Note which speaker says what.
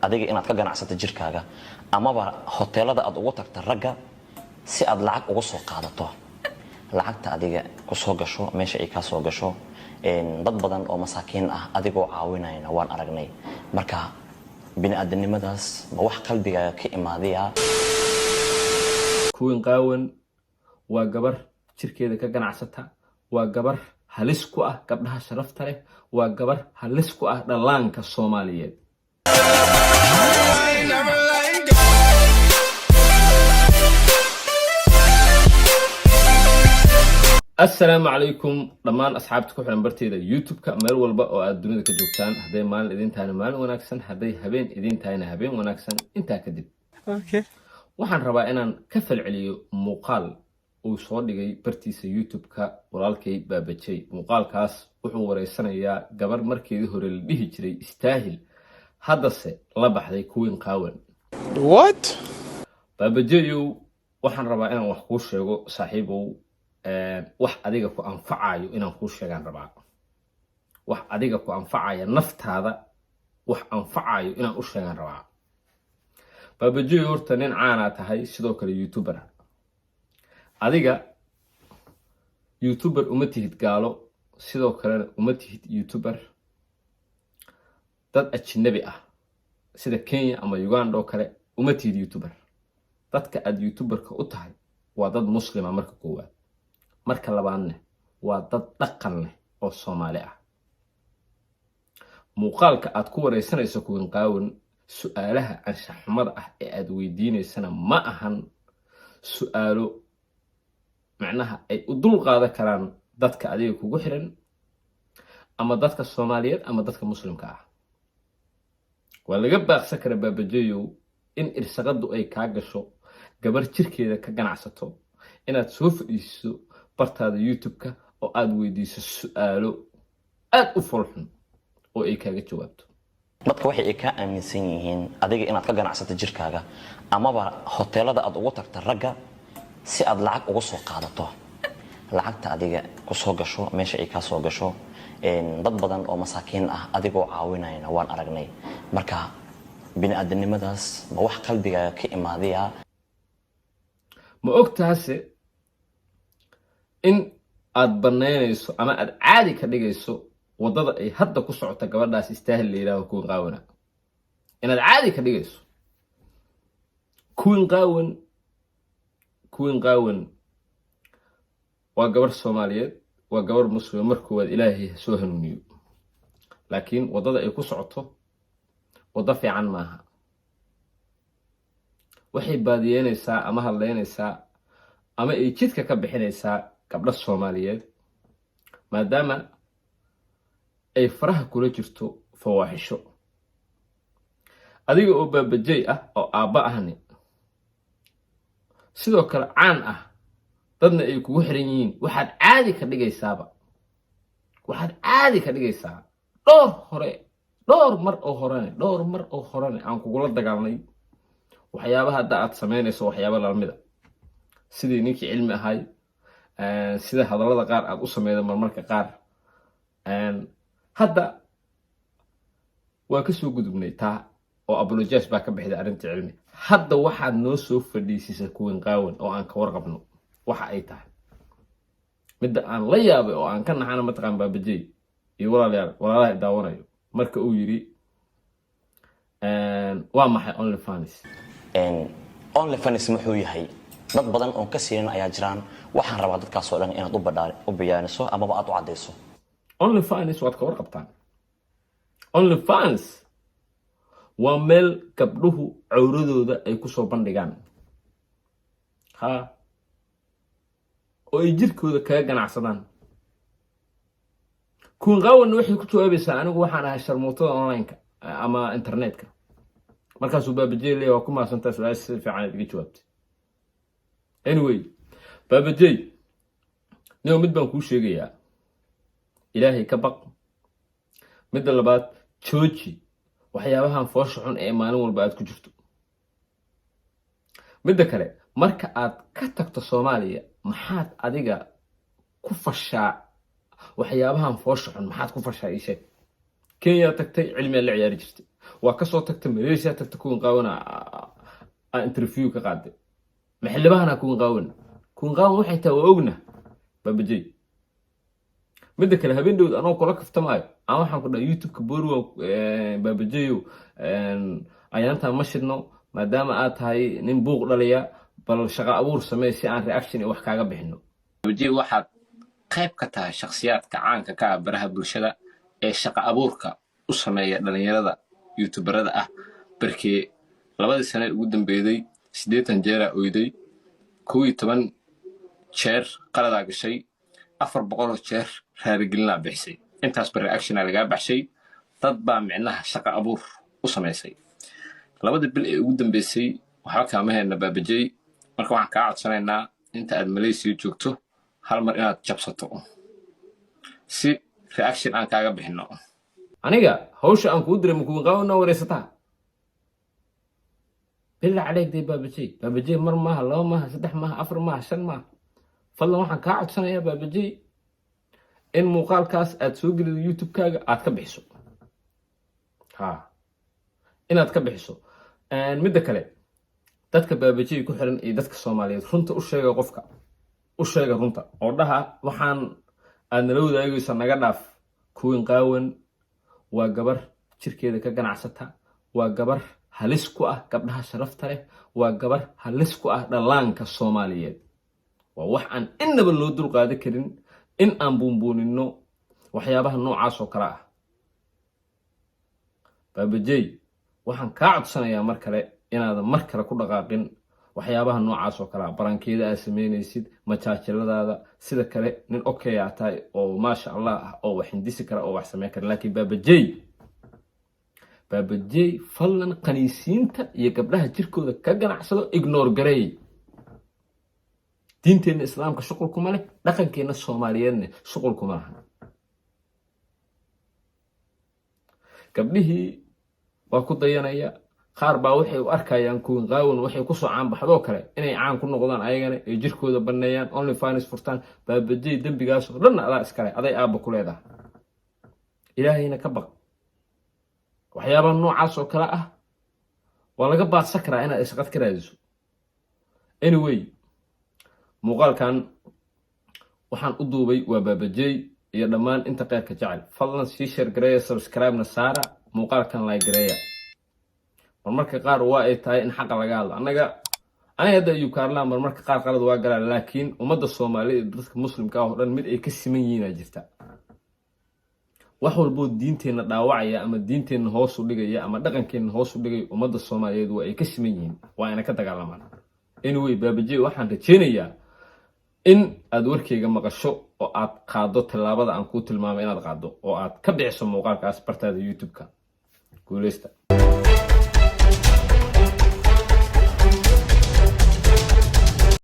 Speaker 1: adiga inaad ka ganacsato jirkaaga amaba hoteelada aad ugu tagto ragga si aad lacag ugu soo qaadato lacagta adiga ku soo gasho meesha ay ka soo gasho dad badan oo masaakiin ah adigoo caawinayna waan aragnay marka bini'aadanimadaas ma wax qalbigaaga ka imaadaya
Speaker 2: kuwin qaawan waa gabar jirkeeda ka ganacsata waa gabar halis ku ah gabdhaha sharafta leh waa gabar halis ku ah dhalaanka Soomaaliyeed السلام عليكم دمان أصحابتي ku xiran barteeda YouTube-ka meel walba oo aad dunida ka joogtaan haday maalin idin tahay maalin wanaagsan haday habeen idin tahay habeen wanaagsan inta kadib waxaan rabaa inaan ka falceliyo muuqaal uu soo dhigay bartiisa YouTube-ka walaalkay Baabajey muuqaalkaas wuxuu wareysanayaa gabar markeedii hore la dhihi jiray istaahil haddase la baxday kuwin qaawan
Speaker 3: what
Speaker 2: Baabajey waxaan rabaa inaan wax ku sheego saaxiibow wax adiga ku anfacayo inaan ku sheegan rabaa wax adiga ku anfacaya naftaada wax anfacayo inaan u sheegan rabaa Baabajey horta nin caan ah tahay sidoo kale YouTuber adiga YouTuber uma tihid gaalo sidoo kale uma tihid YouTuber dad ajnabi ah sida Kenya ama Uganda oo kale uma tihid YouTuber dadka aad YouTuber-ka u tahay waa dad muslima marka koowaad marka labaadna waa dad dhaqan leh oo Soomaali ah muuqaalka aad ku wareysanayso kuwin qaawan su'aalaha anshax xumada ah ee aad weydiinaysana ma ahan su'aalo macnaha ay u dul qaadan karaan dadka adiga kugu xiran ama dadka Soomaaliyeed ama dadka muslimka ah waa laga baaqsan karaa Baabajey in irsaqadu ay ka gasho gabar jirkeeda ka ganacsato inaad soo fadhiiso bartaada YouTube-ka oo aad weydiiso su'aalo aad u fulxun oo ay kaaga jawaabto
Speaker 1: dadka waxay ka aaminsan yihiin adiga inaad ka ganacsato jirkaaga amaba hoteelada aad ugu tagto ragga si aad lacag ugu soo qaadato lacagta adiga ku soo gasho meesha ay ka soo gasho dad badan oo masaakiin ah adigoo caawinayna waan aragnay marka bini'aadanimadaas ma wax qalbigaaga ka imaadaya
Speaker 2: ma ogtaase in aad banaynayso ama aad caadi ka dhigayso wadada ay hadda ku socoto gabadhaas istaahil leeyahay kuwin qaawan inaad caadi ka dhigayso kuwin qaawan waa gabar Soomaaliyeed waa gabar muslim markooda Ilaahay soo hanuuniyo laakiin wadada ay ku socoto wada fiican maaha waxay baadiyeynaysaa ama hadleynaysaa ama ay jidka ka bixinaysaa gabdha Soomaaliyeed maadaama ay faraha kula jirto fawaaxisho adiga oo Baabajey ah oo aabba ahne sidoo kale caan ah dadna ay kugu xiran yihiin waxaad caadi ka dhigaysaa dhowr mar oo horane aan kugula dagaalnay waxyaabaha hadda aad sameynayso waxyaabo la mid ah sidii ninkii cilmi ahay sida hadallada qaar aad u sameeydo marmarka qaar hadda waa ka soo gudubnay taa oo apologize baa ka bixday arinta cilmi hadda waxaad noo soo fadhiisay kuwin qaawan oo aan ka warqabno waxa ay tahay midda aan la yaabay oo aan ka naxana mataqaan Baabajey iyo walaalaha daawanayo marka uu yiri waa maxay
Speaker 1: OnlyFans muxuu yahay dad badan oo ka siirin ayaa jiraan waxaan rabaa dadkaas oo dhan inaad u bayaaniso ama aad u cadeyso
Speaker 2: OnlyFans waad ka warqabtaan OnlyFans waa meel gabdhuhu cawradooda ay ku soo bandhigaan oo ay jirkooda kaga ganacsadaan kuwin qaawan waxay ku jawaabaysaa anigu waxaan ahay sharmuutada online-ka ama internet-ka markaasuu Baabajey leeyahay waa ku maasantaa su'aal si fiican iga jawaabtay anyway Baabajey niyo mid baan kuu sheegayaa Ilaahay ka baq midda labaad jooji waxyaabahan foosho xun ee maalin walba aad ku jirto midda kale marka aad ka tagto Soomaaliya maxaad adiga ku fashaa waxyaabahan foosho xun maxaad ku fashaa ishe Kenya tagtay cilmi la ciyaari jirtay waa kasoo tagta Malaysia tagta kuwan qaawana interview ka qaaday maxallibahana kuwan qaawan waxay taa waa ogna baabajay midda kale habeen dhowd anoo kula kaftamaayo aan waxaan ku dhahay YouTube-ka boorwa baabajayo ayaanta ma shidno maadaama aad tahay nin buuq dhaliya bal shaqo abuur samee si aan reaction wax kaaga bixino baabajay waxaad qayb ka tahay shakhsiyaadka caanka ka ah baraha bulshada ee shaqo abuurka u sameeya dhalinyarada youtuberada ah barkii labadii sano ugu dambeeyay 80 jeer oyday 11 jeer qalada gashay 400 jeer raarigelina bixisay intaas bar reaction laga baxshay dad baa micnaha shaqo abuur u sameysay labada bil ee ugu dambeysay waxa ka mahayna baabajay marka waxaan ka codsanaynaa inta aad Malaysia joogto hal mar inaad jabsato si reaction aan kaaga bixino aniga hawsha aan ku diray muku qaawna wareysata bilaa عليك دي baabajay mar ma laba ma saddex ma afar ma shan ma fadlan waxaan ka codsanayaa baabajay in muuqaalkaas aad soo gelido YouTube-kaaga aad ka bixiso inaad ka bixiso midda kale dadka baabajay ku xiran iyo dadka Soomaaliyeed runta u sheega qofka u sheega runta oo dhaha waxaan aad nala wadaagayso naga dhaaf kuwan qaawan waa gabar jirkeeda ka ganacsata waa gabar halis ku ah gabdhaha sharafta leh waa gabar halis ku ah dhalaanka Soomaaliyeed waa wax aan inaba loo dul qaadi karin in aan buunbuunino waxyaabaha noocaas oo kala ah baabajay waxaan ka codsanayaa mar kale inaad mar kale ku dhaqaaqin waxyaabaha noocaas oo kala ah barankeeda aad sameynaysid majaajiladaada sida kale nin okay ah tahay oo maasha Allah ah oo wax hindisi kara oo wax sameyn kara laakiin baabajay fallan qaniisiinta iyo gabdhaha jirkooda ka ganacsado ignore garay diinteena islaamka shuqul kuma leh dhaqankeena Soomaaliyeedna shuqul kuma laha gabdhihii waa ku dayanaya qaar baa waxay u arkayaan kuwan qaawan waxay ku soo caan baxdo kale inay caan ku noqdaan ayagana ay jirkooda baneeyaan only fans furtaan baabajay dambigaas oo dhan ala iskale aday aaba ku leedahay ilaahayna ka baq waxyaabaha noocaas oo kala ah waa laga baadsan karaa inaad isqad ka raadiso anyway muuqaalkan waxaan u duubay waa baabajay iyo dhammaan inta qeyrka jecel fadlan sii share gareeya subscribe na saara muuqaalkan like gareeya marmarka qaar waa ay tahay in xaq laga hadlo aniga hadda ayuu kaarlaa marmarka qaar qalad waa galaan laakiin ummadda Soomaaliyeed dadka muslimka ah oo dhan mid ay ka siman yihiin jirta wax walbo diinteena dhaawacaya ama diinteena hoos u dhigaya ama dhaqankeena hoos u dhigay ummadda Soomaaliyeed waa ay ka siman yihiin waa ina ka dagaalamaan anyway baabajay waxaan rajeynayaa in aad warkeyga maqasho oo aad qaado talaabada aan ku tilmaamay inaad qaado oo aad ka bixiso muuqaalkaas bartaada YouTube-ka guuleysta